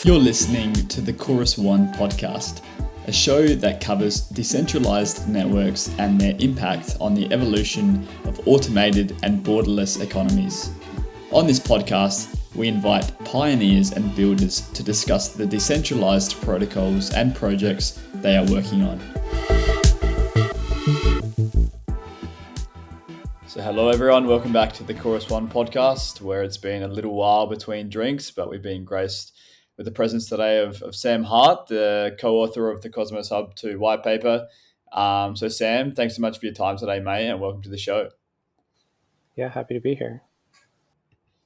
You're listening to the Chorus One podcast, a show that covers decentralized networks and their impact on the evolution of automated and borderless economies. On this podcast, we invite pioneers and builders to discuss the decentralized protocols and projects they are working on. So hello everyone, welcome back to the Chorus One podcast, where it's been a little while between drinks, but we've been graced with the presence today of Sam Hart, the co-author of the Cosmoverse Hub Whitepaper. So Sam, thanks so much for your time today, mate, and welcome to the show. Yeah, happy to be here.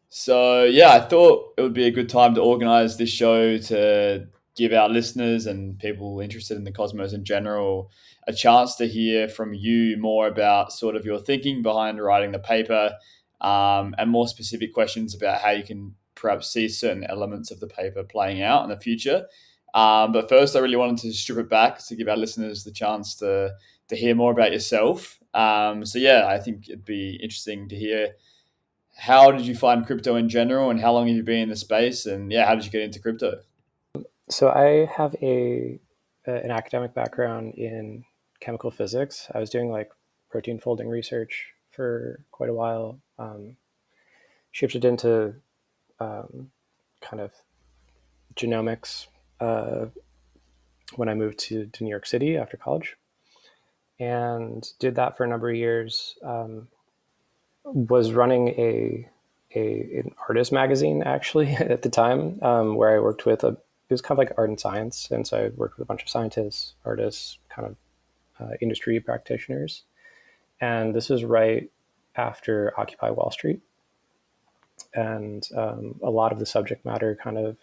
So yeah, I thought it would be a good time to organize this show to give our listeners and people interested in the cosmos in general a chance to hear from you more about sort of your thinking behind writing the paper, and more specific questions about how you can perhaps see certain elements of the paper playing out in the future. But first, I really wanted to strip it back to give our listeners the chance to hear more about yourself. So yeah, I think it'd be interesting to hear, how did you find crypto in general, and how long have you been in the space, and yeah, how did you get into crypto? So I have an academic background in chemical physics. I was doing like protein folding research for quite a while. Shifted into kind of genomics when I moved to New York City after college, and did that for a number of years. Was running an artist magazine actually at the time, where I worked with it was kind of like art and science. And so I worked with a bunch of scientists, artists, kind of industry practitioners. And this was right after Occupy Wall Street. And a lot of the subject matter kind of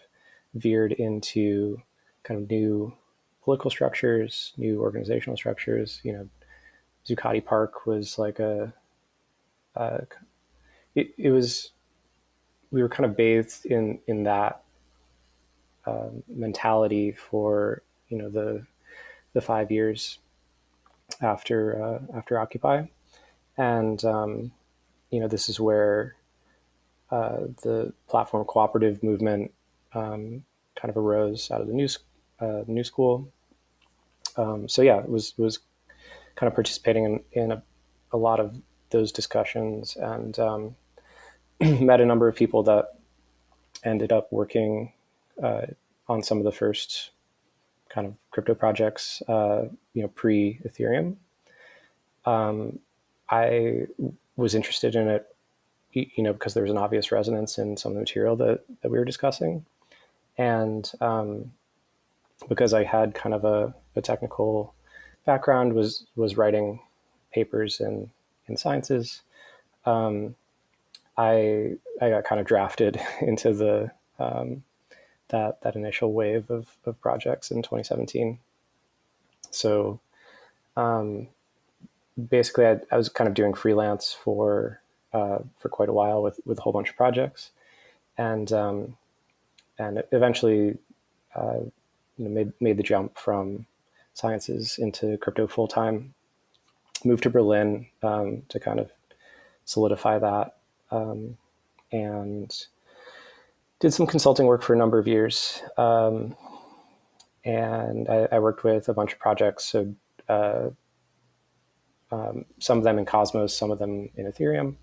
veered into kind of new political structures, new organizational structures. You know, Zuccotti Park was like it was, we were kind of bathed in that mentality for, you know, the 5 years after Occupy. And, you know, this is where the platform cooperative movement kind of arose out of the new school. So yeah, it was kind of participating in a lot of those discussions, and met a number of people that ended up working on some of the first kind of crypto projects, you know, pre-Ethereum. I was interested in it, you know, because there was an obvious resonance in some of the material that we were discussing. And because I had kind of a technical background, was writing papers in sciences, I got kind of drafted into the that initial wave of projects in 2017. So basically, I was kind of doing freelance for quite a while with a whole bunch of projects, and eventually you know, made the jump from sciences into crypto full time. Moved to Berlin to kind of solidify that, and did some consulting work for a number of years. And I worked with a bunch of projects. So some of them in Cosmos, some of them in Ethereum,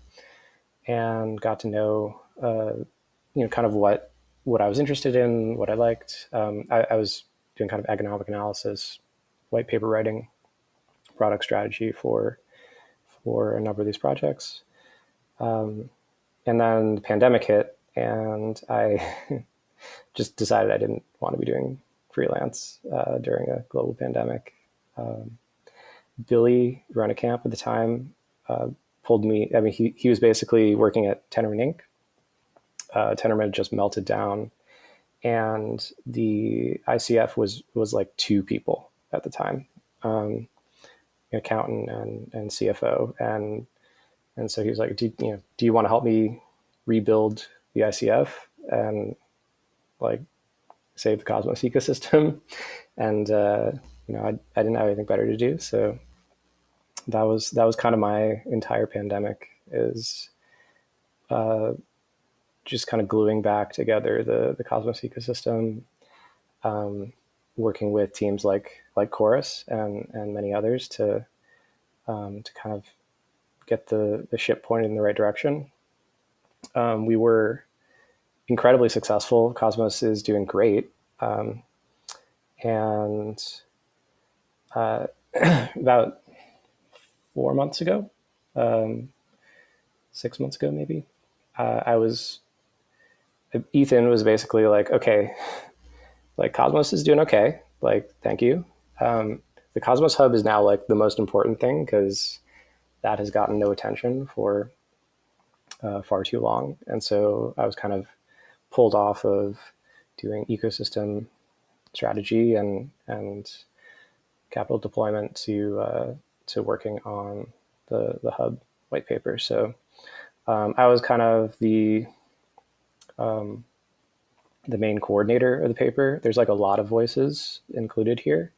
and got to know, you know, kind of what I was interested in, what I liked. I was doing kind of economic analysis, white paper writing, product strategy for a number of these projects. And then the pandemic hit, and I just decided I didn't want to be doing freelance during a global pandemic. Billy Rennekamp at the time pulled me. I mean, he was basically working at Tendermint Inc. Tendermint had just melted down, and the ICF was like 2 people at the time, an accountant and CFO, and so he was like, do you want to help me rebuild the ICF and like save the Cosmos ecosystem? And you know, I didn't have anything better to do, so that was kind of my entire pandemic, is just kind of gluing back together the Cosmos ecosystem, working with teams like Chorus and many others to kind of get the ship pointed in the right direction. We were incredibly successful. Cosmos is doing great. And about 4 months ago, 6 months ago, maybe, Ethan was basically like, okay, like Cosmos is doing okay. Like, thank you. The Cosmos Hub is now like the most important thing because that has gotten no attention for far too long. And so I was kind of pulled off of doing ecosystem strategy and capital deployment to working on the Hub white paper. So I was kind of the main coordinator of the paper. There's like a lot of voices included here,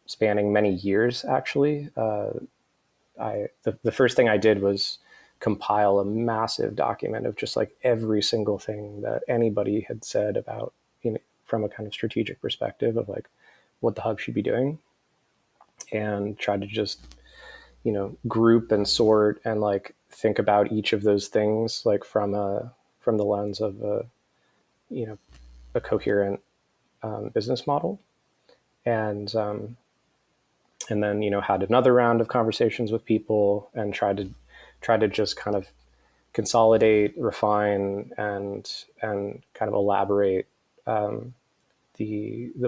spanning many years actually. The first thing I did was compile a massive document of just like every single thing that anybody had said about, from a kind of strategic perspective of like what the hub should be doing, and tried to just group and sort and like think about each of those things like from the lens of a coherent business model, and then had another round of conversations with people and tried to just kind of consolidate, refine, and kind of elaborate the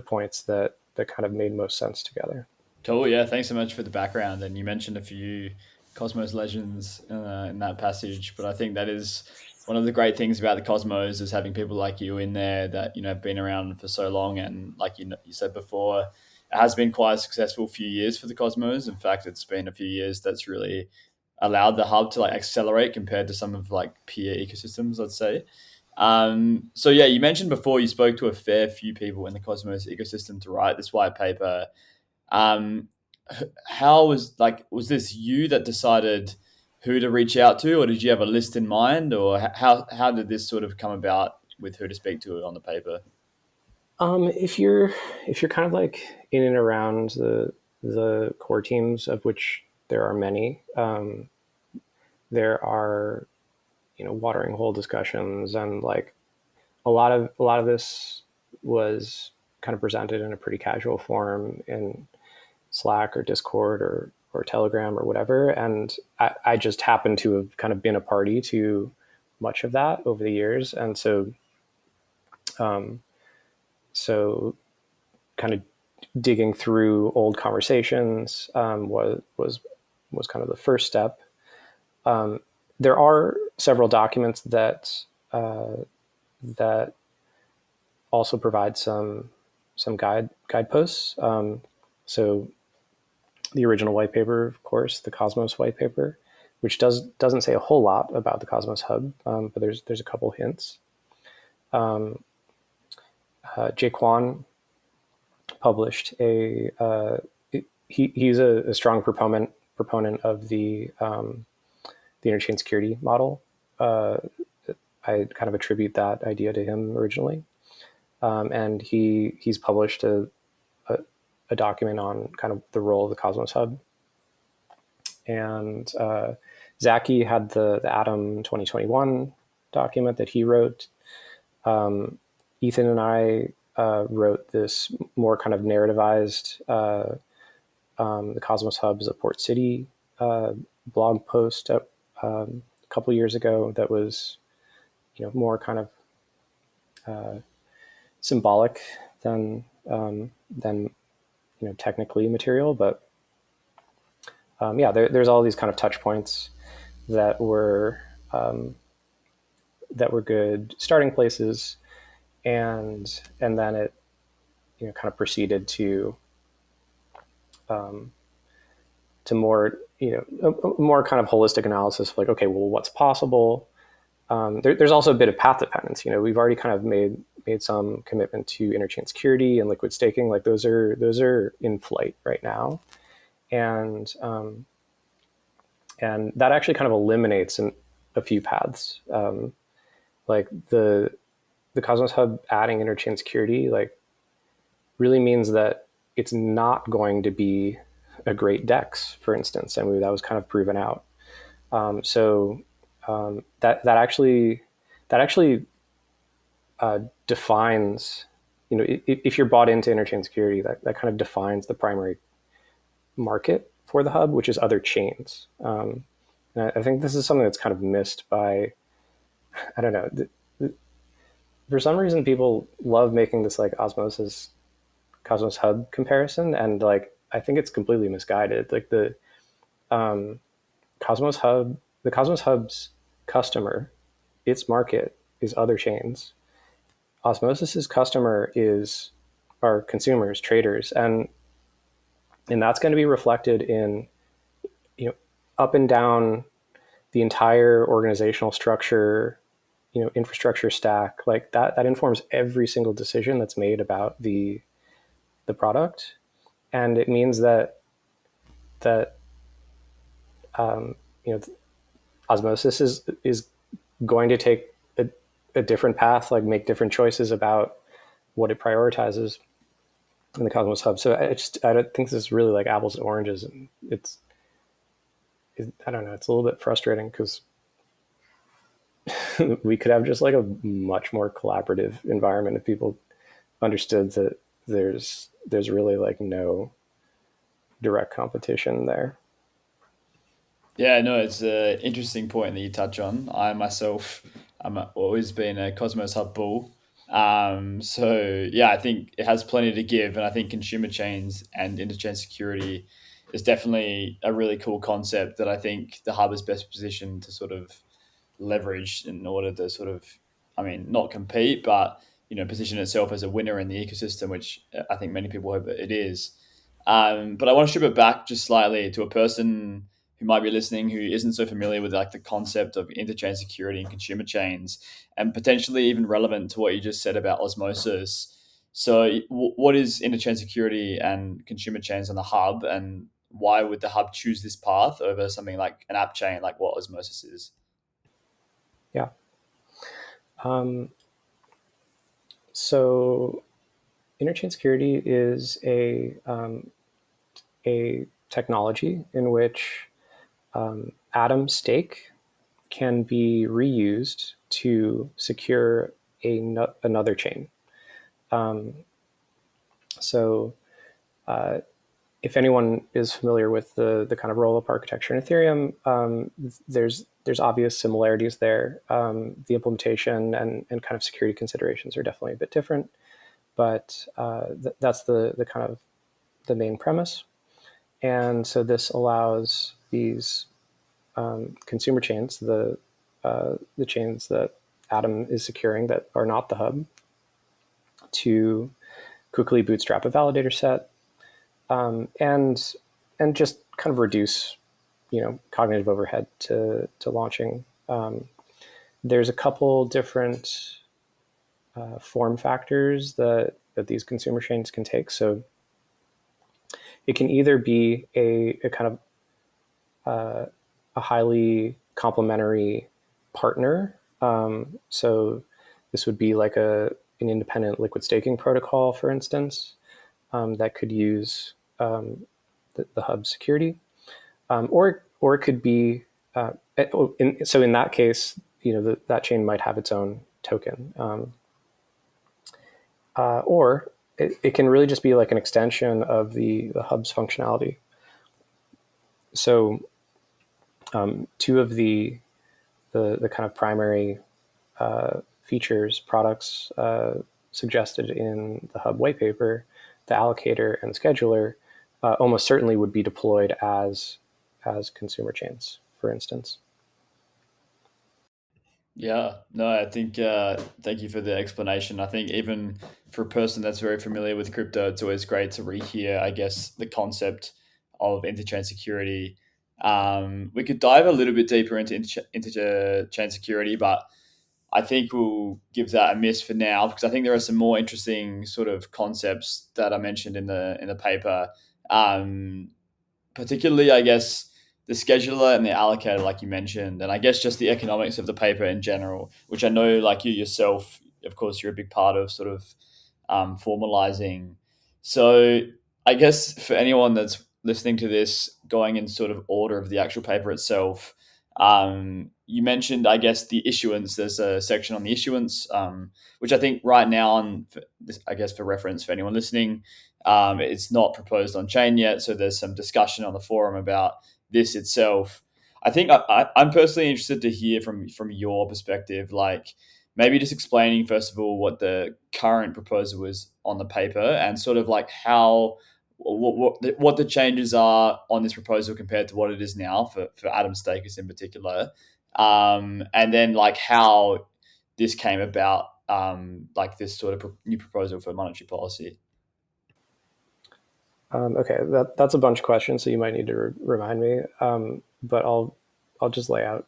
points that kind of made most sense together. Cool. Yeah. Thanks so much for the background. And you mentioned a few Cosmos legends in that passage, but I think that is one of the great things about the Cosmos is having people like you in there that have been around for so long. And like you said before, it has been quite a successful few years for the Cosmos. In fact, it's been a few years that's really allowed the hub to like accelerate compared to some of like peer ecosystems, I'd say. So yeah, you mentioned before you spoke to a fair few people in the Cosmos ecosystem to write this white paper. um, how was this you that decided who to reach out to, or did you have a list in mind, or how did this sort of come about with who to speak to on the paper? If you're kind of like in and around the core teams, of which there are many, there are watering hole discussions, and like a lot of this was kind of presented in a pretty casual form in Slack or Discord or Telegram or whatever. And I just happened to have kind of been a party to much of that over the years. And um, so kind of digging through old conversations was kind of the first step. There are several documents that also provide some guideposts. So the original white paper, of course, the Cosmos white paper, which doesn't say a whole lot about the Cosmos Hub, but there's a couple hints. Jaquan published he's a strong proponent of the interchain security model. I kind of attribute that idea to him originally, and he's published a document on kind of the role of the Cosmos Hub. And Zaki had the Atom 2021 document that he wrote. Ethan and I wrote this more kind of narrativized the Cosmos Hub is a port city blog post a couple years ago that was more kind of symbolic than technically material, but yeah, there's all these kind of touch points that were good starting places, and then it kind of proceeded to a more kind of holistic analysis of like, okay, well, what's possible. There's also a bit of path dependence. We've already kind of made some commitment to interchain security and liquid staking. Like those are in flight right now, and that actually kind of eliminates a few paths. Like the Cosmos Hub adding interchain security like really means that it's not going to be a great DEX, for instance. I mean, that was kind of proven out. That actually defines, if you're bought into interchain security, that kind of defines the primary market for the hub, which is other chains. And I think this is something that's kind of missed by, I don't know, for some reason people love making this like osmosis Cosmos Hub comparison, and like I think it's completely misguided. Like um, Cosmos Hub, the Cosmos Hub's customer, its market is other chains. Osmosis's customer is our consumers, traders, and that's going to be reflected in, up and down the entire organizational structure, infrastructure stack. Like that informs every single decision that's made about the product, and it means that um, you know osmosis is going to take a different path, like make different choices about what it prioritizes in the Cosmos Hub. So I don't think this is really like apples and oranges. And I don't know. It's a little bit frustrating because we could have just like a much more collaborative environment if people understood that there's really like no direct competition there. Yeah, no, it's an interesting point that you touch on. I myself, always been a Cosmos Hub bull. So yeah, I think it has plenty to give, and I think consumer chains and interchain security is definitely a really cool concept that I think the hub is best positioned to sort of leverage in order to sort of, I mean, not compete, but position itself as a winner in the ecosystem, which I think many people hope it is. But I want to strip it back just slightly to a person who might be listening who isn't so familiar with like the concept of interchain security and consumer chains, and potentially even relevant to what you just said about osmosis. So, what is interchain security and consumer chains on the hub, and why would the hub choose this path over something like an app chain, like what osmosis is? Yeah. Um, so interchain security is a technology in which atom stake can be reused to secure another chain. Um, so uh, if anyone is familiar with the kind of roll-up architecture in Ethereum, there's obvious similarities there. The implementation and kind of security considerations are definitely a bit different, but that's the kind of the main premise. And so this allows these consumer chains, the chains that Atom is securing that are not the hub, to quickly bootstrap a validator set, and just kind of reduce cognitive overhead to launching. There's a couple different form factors that these consumer chains can take. So it can either be a kind of a highly complementary partner. So this would be like an independent liquid staking protocol, for instance, that could use the hub security, or it could be. So in that case, that chain might have its own token, or it can really just be like an extension of the hub's functionality. So two of the kind of primary features, products suggested in the Hub whitepaper, the allocator and the scheduler, almost certainly would be deployed as consumer chains, for instance. Yeah, no, I think thank you for the explanation. I think even for a person that's very familiar with crypto, it's always great to rehear, I guess, the concept of interchain security. We could dive a little bit deeper into interchain security, but I think we'll give that a miss for now because I think there are some more interesting sort of concepts that I mentioned in the paper. Um, Particularly, I guess, the scheduler and the allocator, like you mentioned, and I guess just the economics of the paper in general, which I know, like you yourself, of course, you're a big part of sort of formalizing. So I guess for anyone that's listening to this, going in sort of order of the actual paper itself, you mentioned, I guess, the issuance. There's a section on the issuance, which I think right now, on this, I guess for reference for anyone listening, it's not proposed on chain yet. So there's some discussion on the forum about this itself. I think I'm personally interested to hear from your perspective, like maybe just explaining first of all what the current proposal is on the paper and sort of like how what the changes are on this proposal compared to what it is now for Adam Stakers in particular, and then like how this came about, like this sort of new proposal for monetary policy. Okay, that's a bunch of questions, so you might need to remind me. But I'll just lay out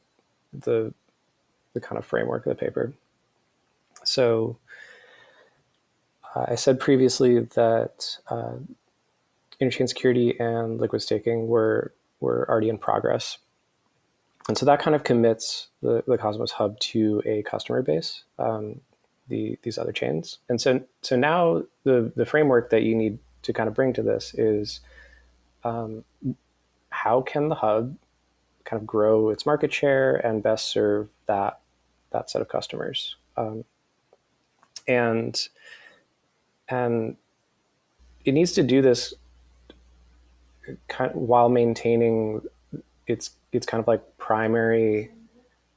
the kind of framework of the paper. So I said previously that interchain security and liquid staking were already in progress. And so that kind of commits the Cosmos Hub to a customer base, these other chains. And so now the framework that you need to kind of bring to this is how can the hub kind of grow its market share and best serve that set of customers. And it needs to do this kind of while maintaining its kind of like primary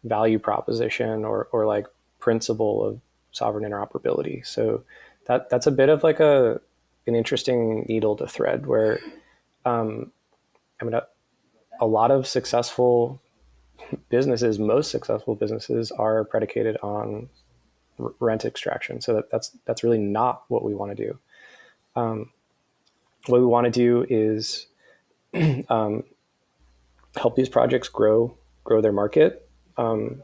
value proposition or like principle of sovereign interoperability. So that's a bit of like an interesting needle to thread where I mean a lot of successful businesses, most successful businesses are predicated on rent extraction. So that's really not what we want to do. What we want to do is help these projects grow their market, and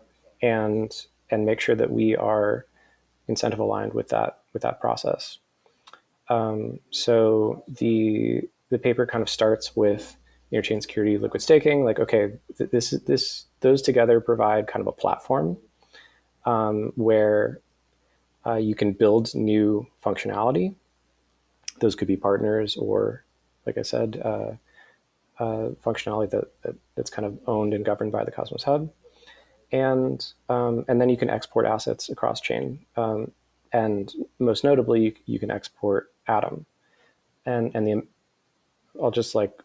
make sure that we are incentive aligned with that process. So the paper kind of starts with interchain security, liquid staking. Like, okay, those together provide kind of a platform where you can build new functionality. Those could be partners or, like I said, functionality that's kind of owned and governed by the Cosmos Hub, and then you can export assets across chain, and most notably, you can export Atom, and I'll just like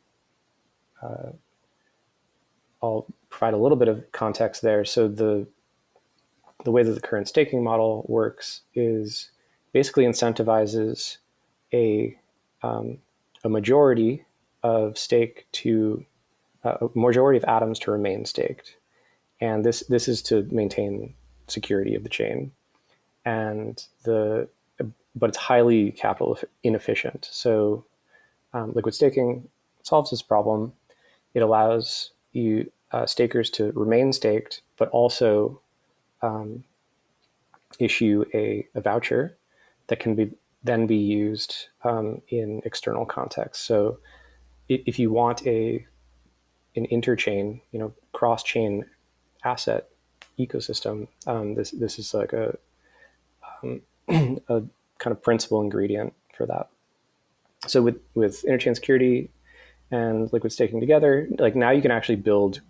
I'll provide a little bit of context there. So the way that the current staking model works is basically incentivizes a majority of stake to a majority of atoms to remain staked, and this is to maintain security of the chain, and but it's highly capital inefficient. So liquid staking solves this problem. It allows you stakers to remain staked, but also issue a voucher that can then be used in external contexts. So if you want an interchain, cross-chain asset ecosystem, this is like a kind of principal ingredient for that. So with interchain security and liquid staking together, like now you can actually build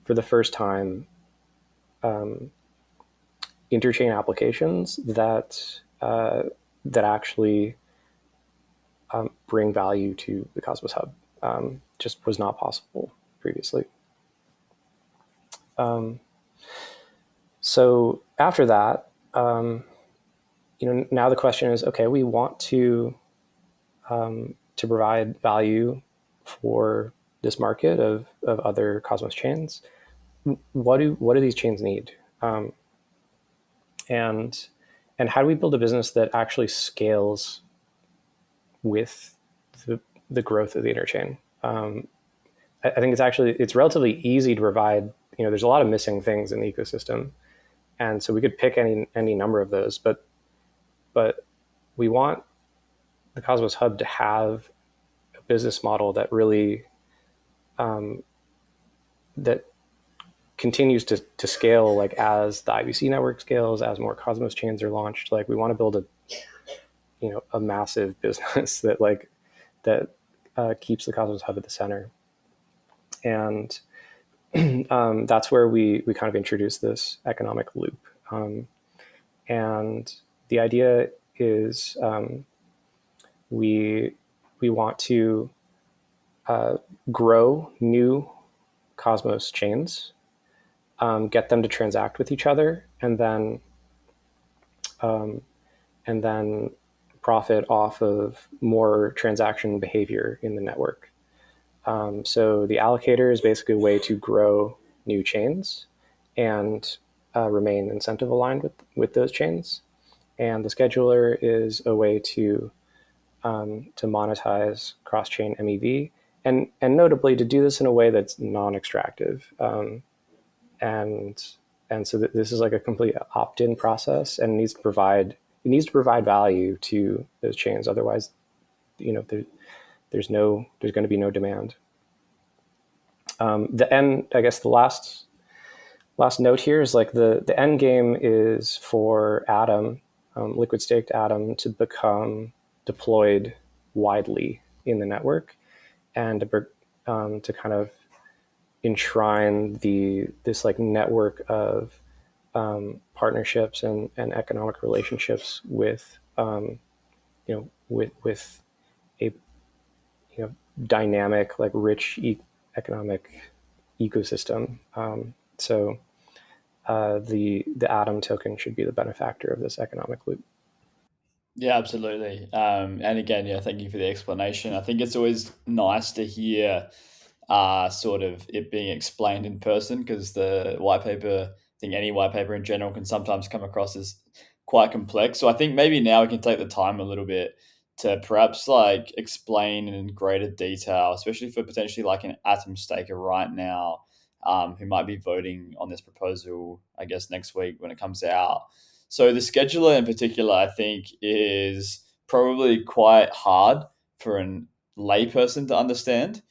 for the first time interchain applications that actually bring value to the Cosmos Hub. Just was not possible previously. So after that, now the question is, okay, we want to provide value for this market of other Cosmos chains. What do these chains need? And how do we build a business that actually scales with the growth of the interchain? I think it's relatively easy to provide. There's a lot of missing things in the ecosystem, and so we could pick any number of those. But we want the Cosmos Hub to have a business model that really that continues to scale, like as the IBC network scales, as more Cosmos chains are launched. Like we want to build a massive business that keeps the Cosmos Hub at the center. And that's where we kind of introduce this economic loop. And the idea is we want to grow new Cosmos chains, get them to transact with each other, and then profit off of more transaction behavior in the network. So the allocator is basically a way to grow new chains and remain incentive aligned with those chains. And the scheduler is a way to monetize cross-chain MEV, and notably to do this in a way that's non-extractive. And so this is like a complete opt-in process, and needs to provide value to those chains. Otherwise, there's going to be no demand. The end, I guess, the last note here is like the end game is for Atom, liquid staked Atom, to become deployed widely in the network, and to kind of enshrine this like network of partnerships and economic relationships with with a dynamic, like rich economic ecosystem. So the Atom token should be the benefactor of this economic loop. Yeah, absolutely. And again, yeah, thank you for the explanation. I think it's always nice to hear sort of it being explained in person, because the white paper, I think any white paper in general, can sometimes come across as quite complex. So I think maybe now we can take the time a little bit to perhaps like explain in greater detail, especially for potentially like an Atom staker right now, who might be voting on this proposal, I guess, next week when it comes out. So the scheduler in particular, I think, is probably quite hard for an layperson to understand.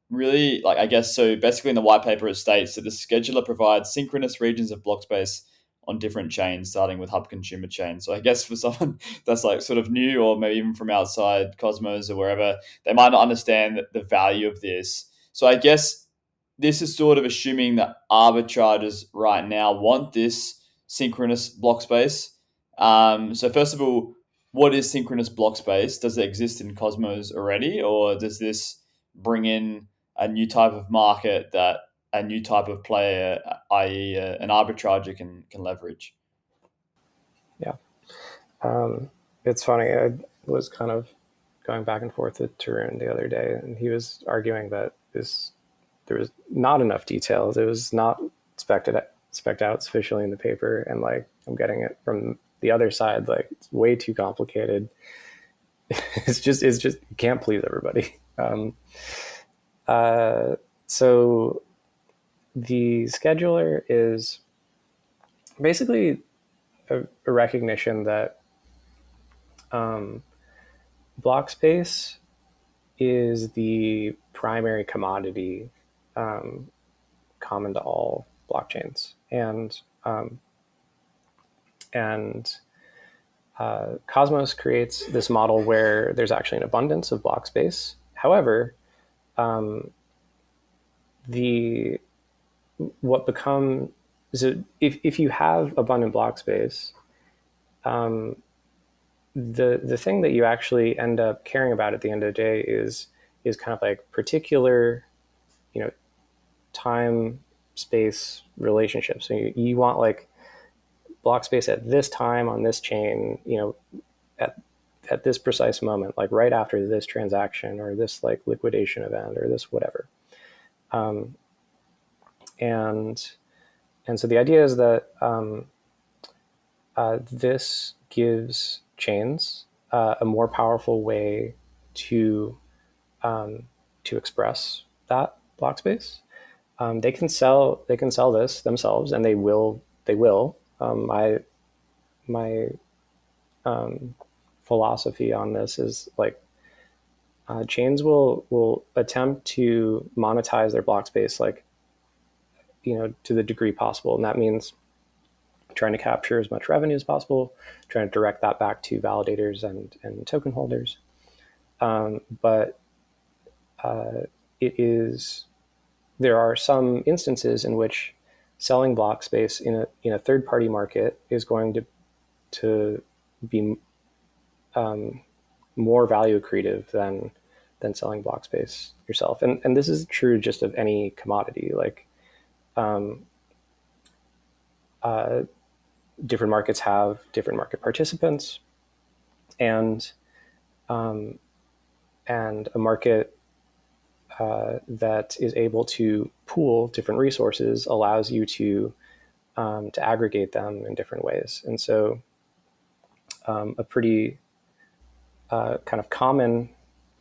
Really, like I guess so. Basically, in the white paper, it states that the scheduler provides synchronous regions of block space on different chains, starting with Hub consumer chain. So I guess for someone that's like sort of new, or maybe even from outside Cosmos or wherever, they might not understand the value of this. So I guess this is sort of assuming that arbitragers right now want this synchronous block space. So first of all, what is synchronous block space? Does it exist in Cosmos already, or does this bring in a new type of market that a new type of player, i.e., an arbitrager, can leverage? Yeah. It's funny. I was kind of going back and forth with Tarun the other day, and he was arguing that there was not enough details. It was not spec'd out sufficiently in the paper, and like I'm getting it from the other side, like it's way too complicated. It's just you can't please everybody. So the scheduler is basically a recognition that block space is the primary commodity common to all blockchains, and Cosmos creates this model where there's actually an abundance of block space. However, the what become so if you have abundant block space, the thing that you actually end up caring about at the end of the day is kind of like particular, time space relationships. So you want like block space at this time on this chain, at this precise moment, like right after this transaction or this like liquidation event or this whatever. And so the idea is that this gives chains a more powerful way to express that block space. They can sell this themselves, and they will. My philosophy on this is like chains will attempt to monetize their block space like to the degree possible. And that means trying to capture as much revenue as possible, trying to direct that back to validators and token holders. But it is there are some instances in which selling block space in a third party market is going to be more value accretive than selling block space yourself. And this is true just of any commodity. Like different markets have different market participants, and a market that is able to pool different resources allows you to aggregate them in different ways. And so a pretty kind of common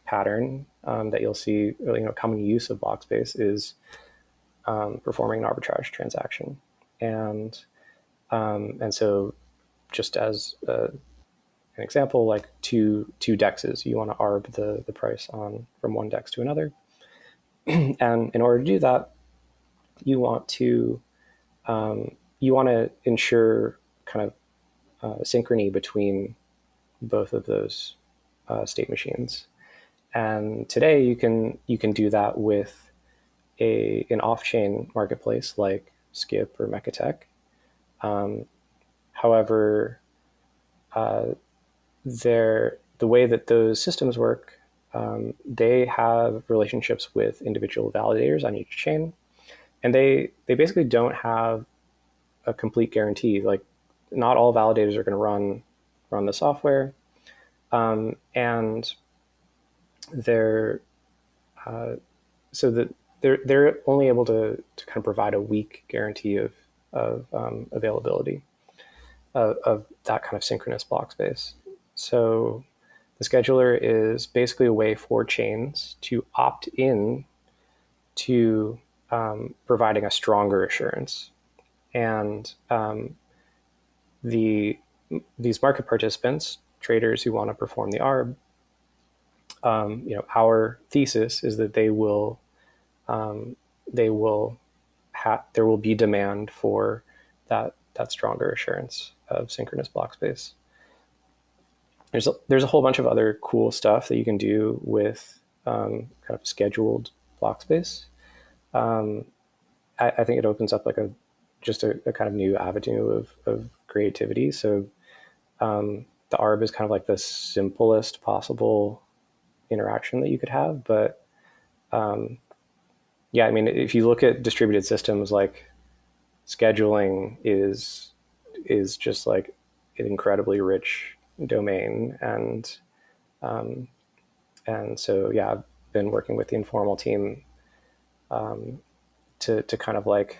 pattern that you'll see, common use of block space is performing an arbitrage transaction. And so just as an example, like two dexes, you want to arb the price on from one dex to another. And in order to do that, you want to ensure kind of synchrony between both of those state machines. And today you can do that with an off-chain marketplace like Skip or Mekatech. However, the way that those systems work, they have relationships with individual validators on each chain, and they basically don't have a complete guarantee. Like, not all validators are going to run the software, and they're so that they're only able to kind of provide a weak guarantee of availability of that kind of synchronous block space. So the scheduler is basically a way for chains to opt in to providing a stronger assurance. And these market participants, traders who want to perform the ARB, our thesis is that there will be demand for that stronger assurance of synchronous block space. There's a whole bunch of other cool stuff that you can do with kind of scheduled block space. I think it opens up like a kind of new avenue of creativity. So the ARB is kind of like the simplest possible interaction that you could have. But yeah, I mean, if you look at distributed systems, like scheduling is just like an incredibly rich domain. And so, yeah, I've been working with the Informal team to kind of like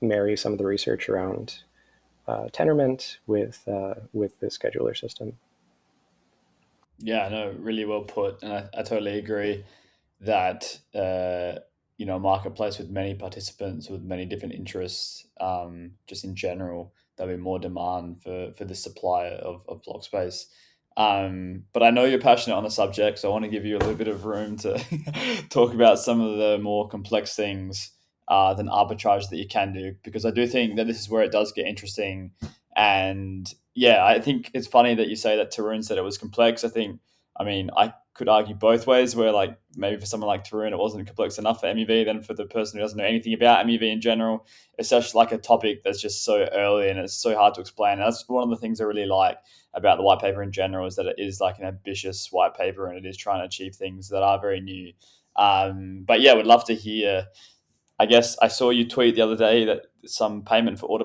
marry some of the research around Tendermint with the scheduler system. Yeah, no, really well put, and I totally agree that a marketplace with many participants with many different interests, just in general, there'll be more demand for the supply of block space. But I know you're passionate on the subject, so I want to give you a little bit of room to talk about some of the more complex things than arbitrage that you can do, because I do think that this is where it does get interesting. And yeah, I think it's funny that you say that Tarun said it was complex. I mean, I could argue both ways, where like maybe for someone like Tarun, it wasn't complex enough for MEV. Then for the person who doesn't know anything about MEV in general, it's such like a topic that's just so early and it's so hard to explain. And that's one of the things I really like about the white paper in general, is that it is like an ambitious white paper and it is trying to achieve things that are very new. But yeah, would love to hear. I guess I saw you tweet the other day that some payment for order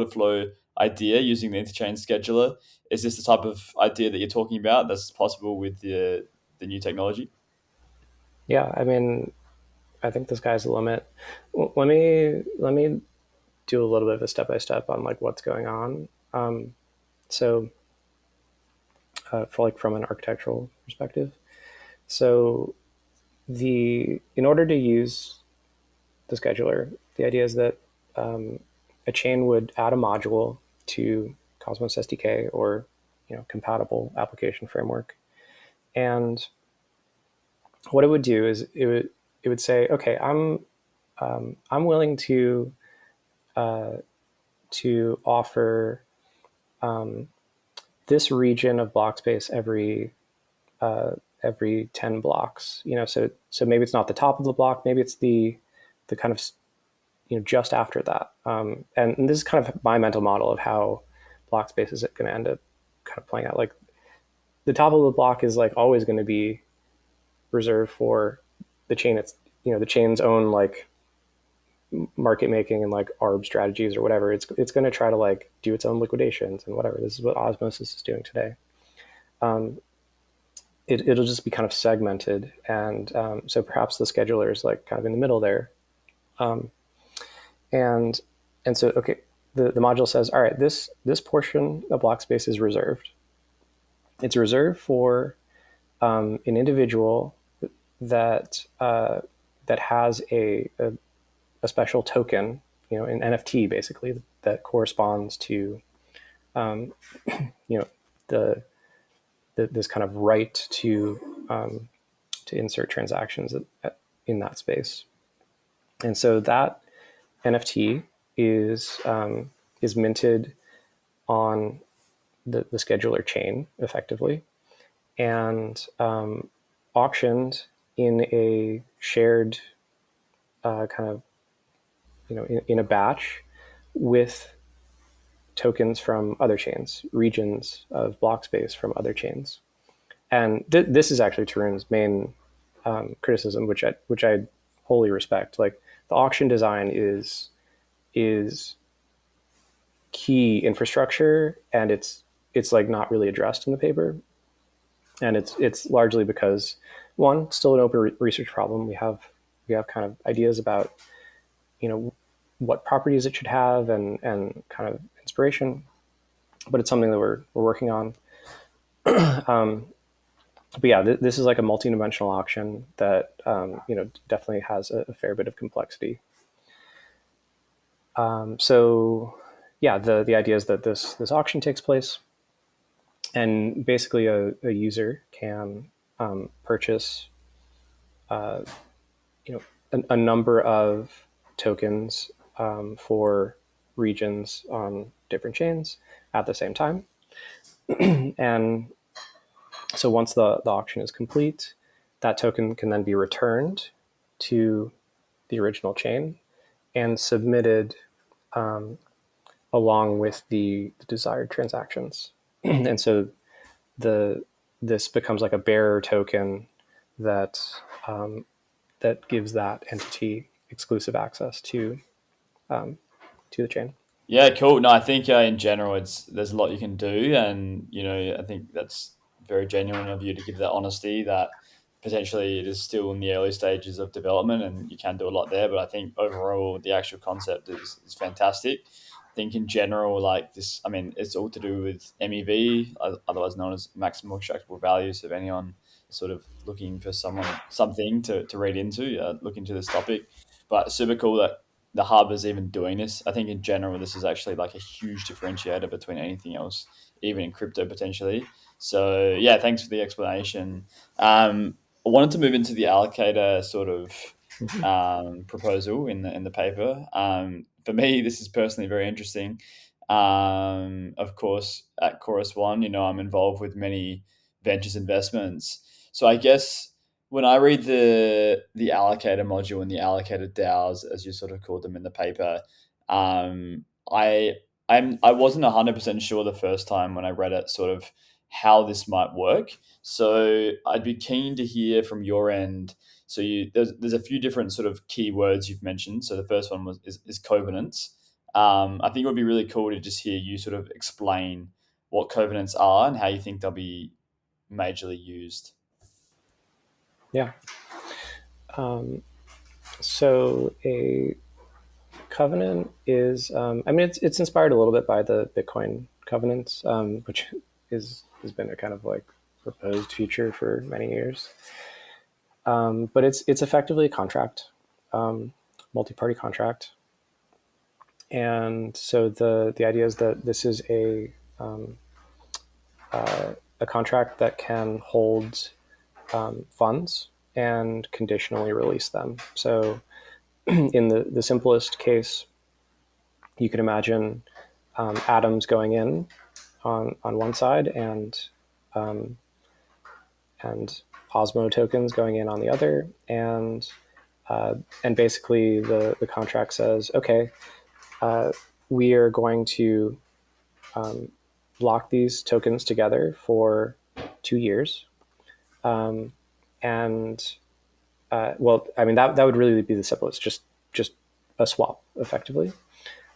flow idea using the Interchain scheduler. Is this the type of idea that you're talking about that's possible with the new technology? Yeah, I mean, I think the sky's the limit. Let me do a little bit of a step by step on like what's going on. So for like from an architectural perspective, so in order to use the scheduler, the idea is that a chain would add a module to Cosmos SDK or compatible application framework, and what it would do is it would say, okay, I'm willing uh, to offer this region of block space uh, every 10 blocks. So maybe it's not the top of the block, maybe it's the kind of just after that. And this is kind of my mental model of how block space is going to end up kind of playing out. Like the top of the block is like always going to be reserved for the chain. It's the chain's own like market making and like arb strategies or whatever. It's going to try to like do its own liquidations and whatever. This is what osmosis is doing today. It'll just be kind of segmented, and so perhaps the scheduler is like kind of in the middle there. And so okay, the module says, all right, this portion of block space is reserved. It's reserved for an individual that has a special token, an NFT basically, that corresponds to the this kind of right to insert transactions in that space. And so that NFT is minted on the scheduler chain effectively, and auctioned in a shared kind of in a batch with tokens from other chains, regions of block space from other chains. And this is actually Tarun's main criticism, which I wholly respect. Like the auction design is key infrastructure, and it's like not really addressed in the paper, and it's largely because one, still an open research problem. We have kind of ideas about what properties it should have and kind of inspiration, but it's something that we're working on. But yeah, this is like a multi-dimensional auction that definitely has a fair bit of complexity. So yeah, the idea is that this auction takes place, and basically a user can purchase a number of tokens for regions on different chains at the same time. And so once the auction is complete, that token can then be returned to the original chain and submitted along with the desired transactions. And so this becomes like a bearer token that that gives that entity exclusive access to the chain. Yeah, cool. No, I think in general, there's a lot you can do, and I think that's very genuine of you to give that honesty that potentially it is still in the early stages of development, and you can do a lot there. But I think overall, the actual concept is fantastic. I think in general, like this, I mean, it's all to do with MEV, otherwise known as maximum extractable value. So if anyone is sort of looking for something to read into, look into this topic. But super cool that the hub is even doing this. I think in general, this is actually like a huge differentiator between anything else, even in crypto potentially. So yeah, thanks for the explanation. I wanted to move into the allocator sort of proposal in the paper. For me, this is personally very interesting. Of course, at Chorus One, I'm involved with many ventures investments. So I guess when I read the allocator module and the allocator DAOs, as you sort of called them in the paper, um, I I wasn't 100% sure the first time when I read it, sort of how this might work. So I'd be keen to hear from your end. So there's a few different sort of key words you've mentioned. So the first one is covenants. I think it would be really cool to just hear you sort of explain what covenants are and how you think they'll be majorly used. Yeah. So a covenant is, I mean, it's inspired a little bit by the Bitcoin covenants, which has been a kind of like proposed feature for many years. But it's effectively a contract, multi-party contract. And so the idea is that this is a contract that can hold funds and conditionally release them. So in the simplest case, you could imagine atoms going in on one side um, and Osmo tokens going in on the other, and basically the contract says, okay, we are going to lock these tokens together for 2 years, and well, I mean that would really be the simplest, just a swap effectively.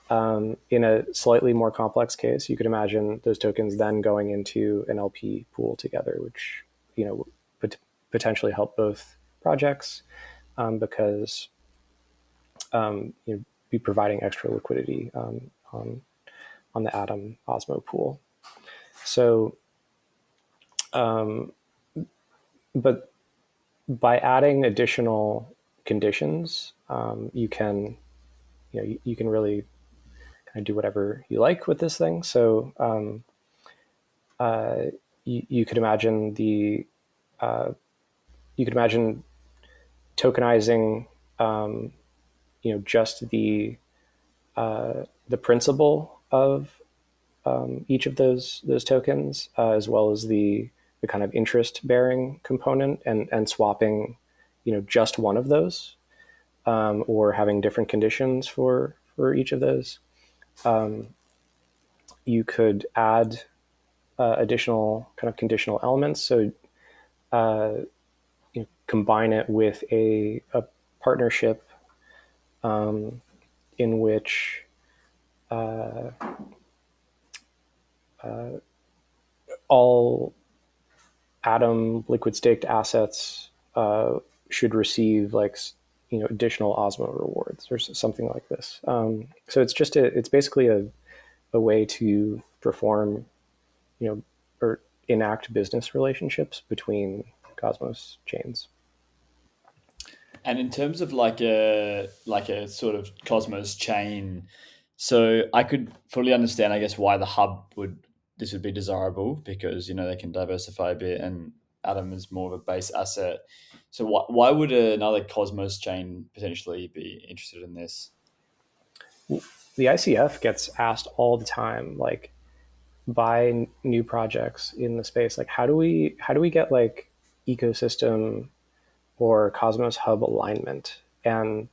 In a slightly more complex case, you could imagine those tokens then going into an LP pool together, which would potentially help both projects because be providing extra liquidity on the Atom Osmo pool. So, but by adding additional conditions, you can you can really kind of do whatever you like with this thing. So you could imagine you could imagine tokenizing just the principal of each of those tokens, as well as the kind of interest bearing component, and swapping just one of those, or having different conditions for each of those. You could add additional kind of conditional elements. So combine it with a partnership in which all Atom liquid staked assets should receive additional Osmo rewards or something like this. So it's basically a way to perform or enact business relationships between Cosmos chains. And in terms of like a sort of Cosmos chain, so I could fully understand, I guess, why the hub would be desirable, because they can diversify a bit, and Atom is more of a base asset. So why would another Cosmos chain potentially be interested in this? The ICF gets asked all the time, like by new projects in the space, like how do we get like ecosystem or Cosmos Hub alignment, and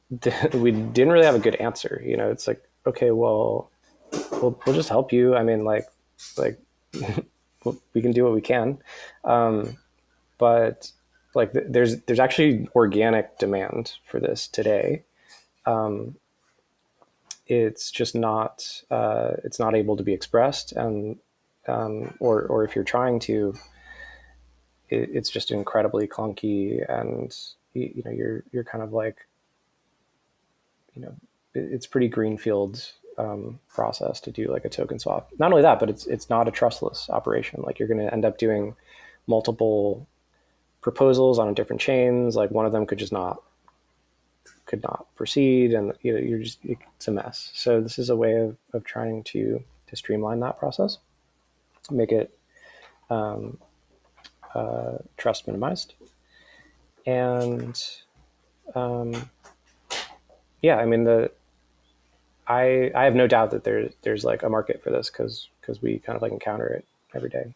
we didn't really have a good answer. It's like, okay, well, we'll just help you. I mean, like we can do what we can, but like there's actually organic demand for this today. It's just not it's not able to be expressed, and or if you're trying to, it's just incredibly clunky, and you're kind of like it's pretty greenfield process to do like a token swap. Not only that, but it's not a trustless operation. Like you're going to end up doing multiple proposals on different chains. Like one of them could not proceed, and it's a mess. So this is a way of trying to streamline that process, make it trust minimized, and yeah, I mean I have no doubt that there's like a market for this because we kind of like encounter it every day.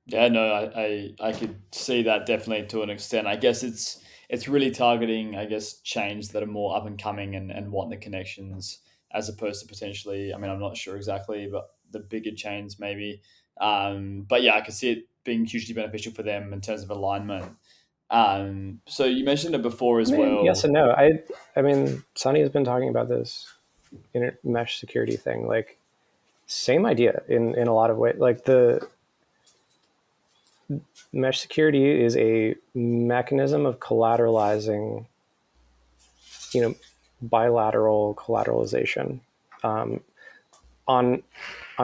Yeah, no, I could see that definitely to an extent. I guess it's really targeting, I guess, chains that are more up and coming and want the connections, as opposed to potentially, I mean, I'm not sure exactly, but the bigger chains maybe. But yeah, I could see it being hugely beneficial for them in terms of alignment. So you mentioned it before I as mean, yes well. and no. I mean, Sunny has been talking about this mesh security thing. Like same idea in a lot of ways. Like the mesh security is a mechanism of collateralizing, bilateral collateralization, um, on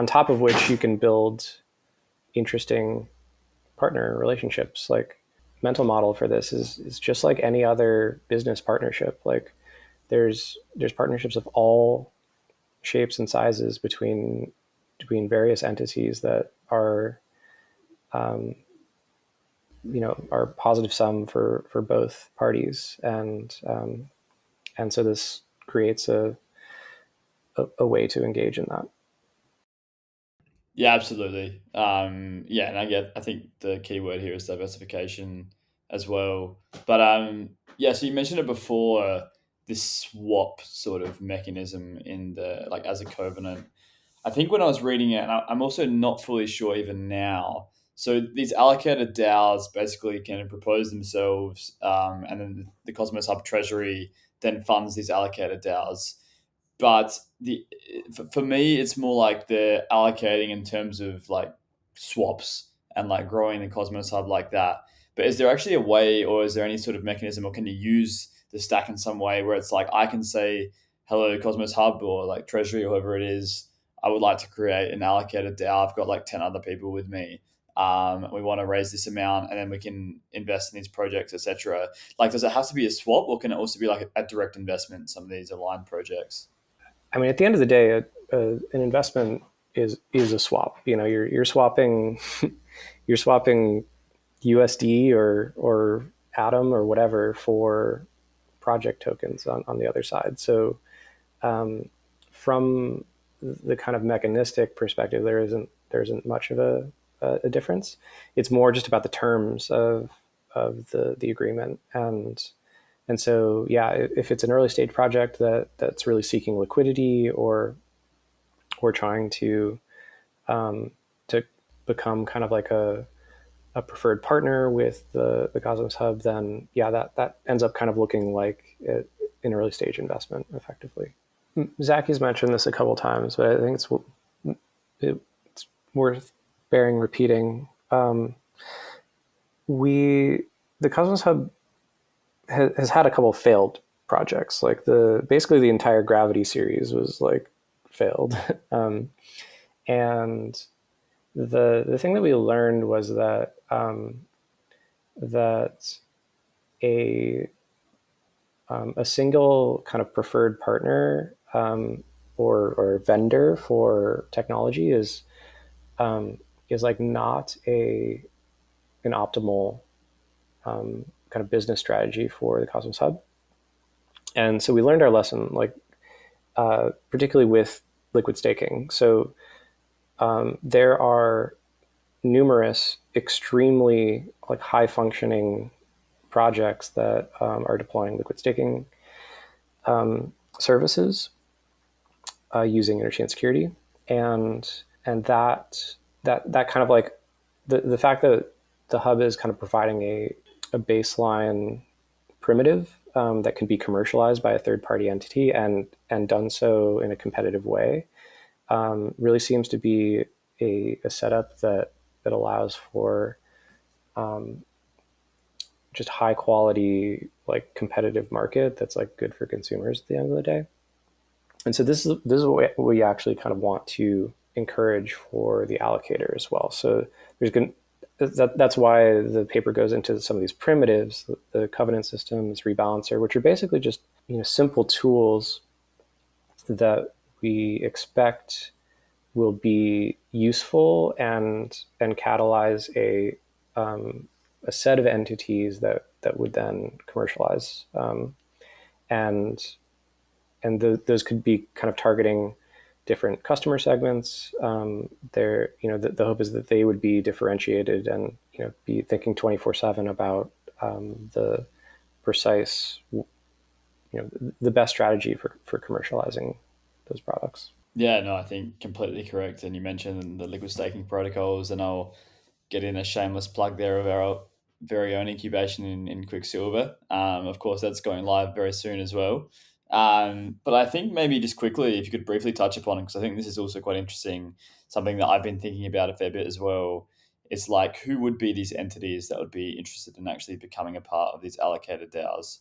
top of which you can build interesting partner relationships. Like mental model for this is just like any other business partnership. Like there's partnerships of all shapes and sizes between various entities that are are positive sum for both parties, and so this creates a way to engage in that. Yeah, absolutely. Yeah, and I think the key word here is diversification as well. But yeah, so you mentioned it before, this swap sort of mechanism in the like as a covenant. I think when I was reading it, and I'm also not fully sure even now. So these allocated DAOs basically can propose themselves, and then the Cosmos Hub Treasury then funds these allocated DAOs. But for me, it's more like they're allocating in terms of like swaps and like growing the Cosmos Hub like that. But is there actually a way, or is there any sort of mechanism, or can you use the stack in some way where it's like I can say, "Hello, Cosmos Hub," or like Treasury, or whoever it is, I would like to create an allocated DAO. I've got like 10 other people with me. We want to raise this amount, and then we can invest in these projects, etc. Like, does it have to be a swap, or can it also be like a direct investment in some of these aligned projects? I mean, at the end of the day, an investment is a swap. You're swapping you're swapping USD or Atom or whatever for project tokens on the other side. So from the kind of mechanistic perspective, there isn't much of a difference. It's more just about the terms of the agreement, and so yeah, if it's an early stage project that's really seeking liquidity or trying to become kind of like a preferred partner with the Cosmos Hub, then yeah, that ends up kind of looking like an early stage investment effectively. Zach has mentioned this a couple of times, but I think it's worth bearing repeating. We the Cosmos Hub has had a couple of failed projects. Like basically the entire Gravity series was like failed, and the thing that we learned was that a a single kind of preferred partner or vendor for technology is like not a an optimal kind of business strategy for the Cosmos Hub. And so we learned our lesson, like particularly with liquid staking. So there are numerous extremely like high functioning projects that are deploying liquid staking services using interchain security, and that kind of like the fact that the hub is kind of providing a baseline primitive that can be commercialized by a third party entity and done so in a competitive way really seems to be a setup that allows for just high quality like competitive market that's like good for consumers at the end of the day. And so this is what we actually kind of want to encourage for the allocator as well. So there's going that's why the paper goes into some of these primitives, the covenant systems, rebalancer, which are basically just simple tools that we expect will be useful and catalyze a set of entities that would then commercialize, and those could be kind of targeting different customer segments. The hope is that they would be differentiated and be thinking 24/7 about the precise, the best strategy for commercializing those products. Yeah, no, I think completely correct. And you mentioned the liquid staking protocols, and I'll get in a shameless plug there of our very own incubation in Quicksilver. Of course, that's going live very soon as well. But I think maybe just quickly, if you could briefly touch upon it, because I think this is also quite interesting, something that I've been thinking about a fair bit as well. It's like, who would be these entities that would be interested in actually becoming a part of these allocated DAOs?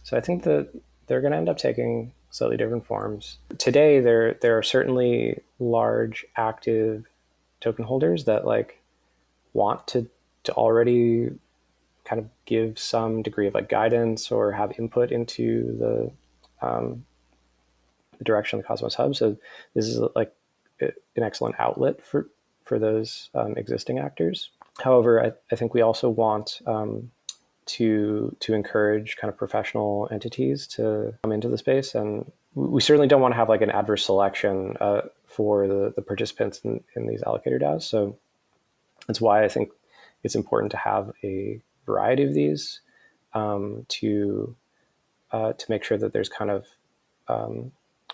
So I think that they're going to end up taking slightly different forms. Today, there are certainly large active token holders that like want to already kind of give some degree of like guidance or have input into the direction of the Cosmos Hub. So this is like an excellent outlet for those existing actors. However, I think we also want to encourage kind of professional entities to come into the space, and we certainly don't want to have like an adverse selection for the participants in these allocator DAOs. So that's why I think it's important to have a variety of these to make sure that there's kind of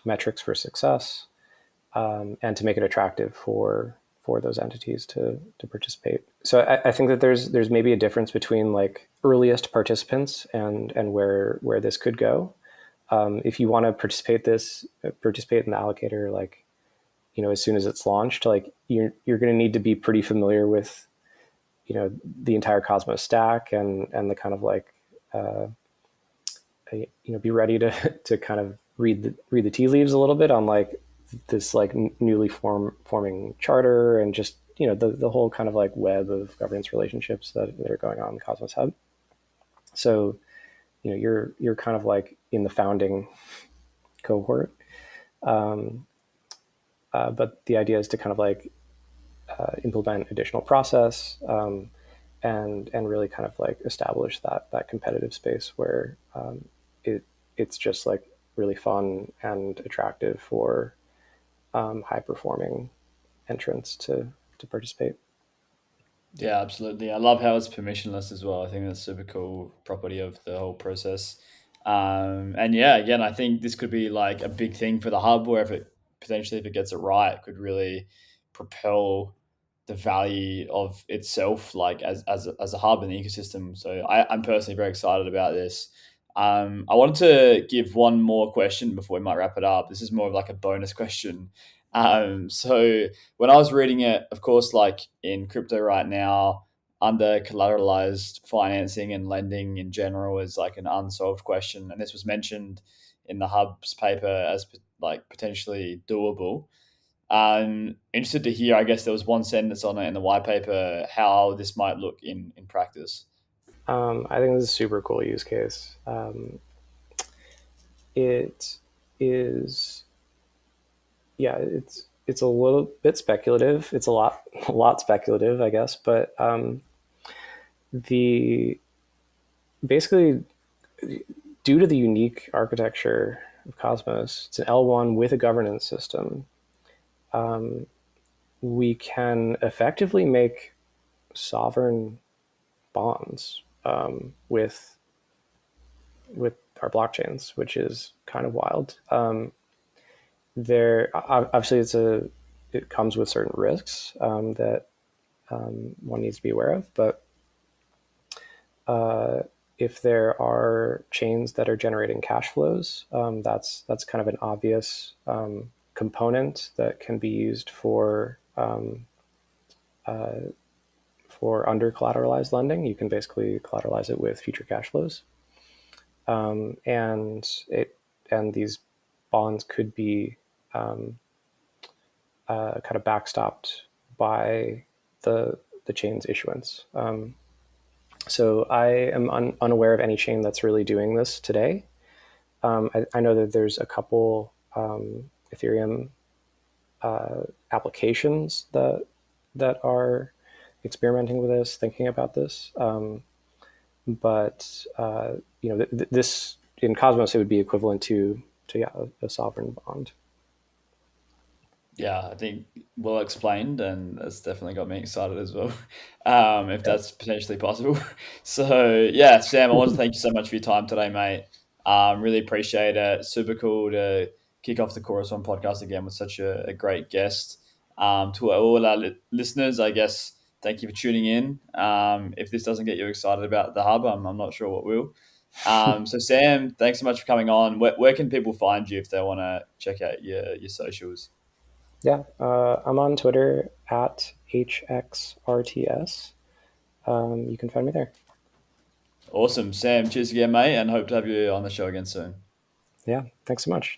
metrics for success, and to make it attractive for those entities to participate. So I think that there's maybe a difference between like earliest participants and where this could go. If you want to participate in the allocator, like, as soon as it's launched, like you're going to need to be pretty familiar with the entire Cosmos stack, and the kind of like be ready to kind of read the tea leaves a little bit on like this like newly forming charter, and just the whole kind of like web of governance relationships that are going on in Cosmos Hub. So you're kind of like in the founding cohort, but the idea is to kind of like implement additional process, and really kind of like establish that competitive space where it's just like really fun and attractive for high performing entrants to participate. Yeah, absolutely. I love how it's permissionless as well. I think that's super cool property of the whole process. And yeah, again, I think this could be like a big thing for the hub, where if it potentially, if it gets it right, could really propel the value of itself, like as a hub in the ecosystem. So I'm personally very excited about this. I wanted to give one more question before we might wrap it up. This is more of like a bonus question. So when I was reading it, of course, like in crypto right now, under collateralized financing and lending in general is like an unsolved question, and this was mentioned in the Hub's paper as like potentially doable. Interested to hear. I guess there was one sentence on it in the white paper how this might look in practice. I think this is a super cool use case. It is, yeah, it's a little bit speculative. It's a lot a lot speculative, I guess. But the basically, due to the unique architecture of Cosmos, it's an L1 with a governance system. Um, we can effectively make sovereign bonds with our blockchains, which is kind of wild. There, obviously, it comes with certain risks that one needs to be aware of, but uh, if there are chains that are generating cash flows, that's kind of an obvious component that can be used for under collateralized lending. You can basically collateralize it with future cash flows, and these bonds could be kind of backstopped by the chain's issuance. So I am unaware of any chain that's really doing this today. I know that there's a couple Ethereum applications that are experimenting with this, thinking about this. But this in Cosmos, it would be equivalent to yeah, a sovereign bond. Yeah, I think well explained, and that's definitely got me excited as well. If Yeah. that's potentially possible. So yeah, Sam, I want to thank you so much for your time today, mate. Really appreciate it. Super cool to kick off the Chorus One podcast again with such a great guest. To all our listeners, I guess thank you for tuning in. If this doesn't get you excited about the hub, I'm not sure what will. So Sam, thanks so much for coming on. Where can people find you if they want to check out your socials? Yeah, I'm on Twitter at HXRTS. You can find me there. Awesome. Sam, cheers again, mate, and hope to have you on the show again soon. Yeah, thanks so much.